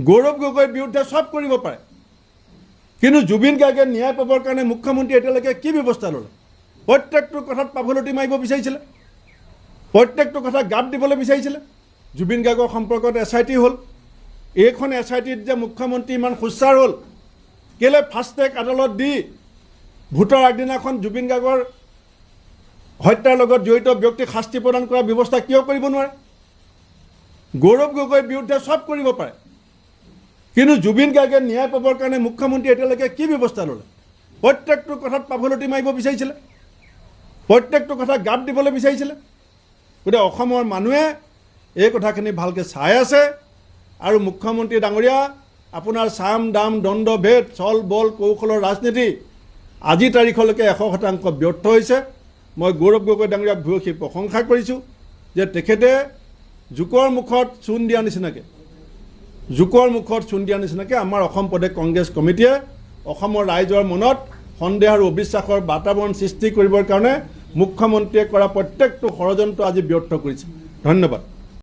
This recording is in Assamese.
গৌৰৱ গগৈৰ বিৰুদ্ধে সব কৰিব পাৰে, কিন্তু জুবিন গাৰ্গে ন্যায় পাবৰ কাৰণে মুখ্যমন্ত্ৰী এতিয়ালৈকে কি ব্যৱস্থা ল'লে? প্ৰত্যেকটো কথাত পাভলতি মাৰিব বিচাৰিছিলে, প্ৰত্যেকটো কথা গাপ দিবলৈ বিচাৰিছিলে। জুবিন গাৰ্গৰ সম্পৰ্কত SIT হ'ল, এইখন SITত যে মুখ্যমন্ত্ৰী ইমান সুচাৰ হ'ল, কেলে ফাষ্ট ট্ৰেক আদালত দি ভোটৰ আগদিনাখন জুবিন গাৰ্গৰ হত্যাৰ লগত জড়িত ব্যক্তিক শাস্তি প্ৰদান কৰাৰ ব্যৱস্থা কিয় কৰিব নোৱাৰে? গৌৰৱ গগৈৰ বিৰুদ্ধে সব কৰিব পাৰে, কিন্তু জুবিন গাৰ্গে ন্যায় পাবৰ কাৰণে মুখ্যমন্ত্ৰী এতিয়ালৈকে কি ব্যৱস্থা ল'লে? প্ৰত্যেকটো কথাত পাভলতি মাৰিব বিচাৰিছিলে, প্ৰত্যেকটো কথা গাপ দিবলৈ বিচাৰিছিলে। গতিকে অসমৰ মানুহে এই কথাখিনি ভালকৈ চাই আছে, আৰু মুখ্যমন্ত্ৰী ডাঙৰীয়া, আপোনাৰ চাম দাম দণ্ড ভেদ চল বল কৌশলৰ ৰাজনীতি আজি তাৰিখলৈকে 100% ব্যৰ্থ হৈছে। মই গৌৰৱ গগৈ ডাঙৰীয়াক ভূয়সী প্ৰশংসা কৰিছোঁ যে তেখেতে জোকৰ মুখত চূণ দিয়া নিচিনাকৈ আমাৰ অসম প্ৰদেশ কংগ্ৰেছ কমিটিয়ে অসমৰ ৰাইজৰ মনত সন্দেহ আৰু অবিশ্বাসৰ বাতাবৰণ সৃষ্টি কৰিবৰ কাৰণে মুখ্যমন্ত্ৰীয়ে কৰা প্ৰত্যেকটো ষড়যন্ত্ৰ আজি ব্যৰ্থ কৰিছে। ধন্যবাদ।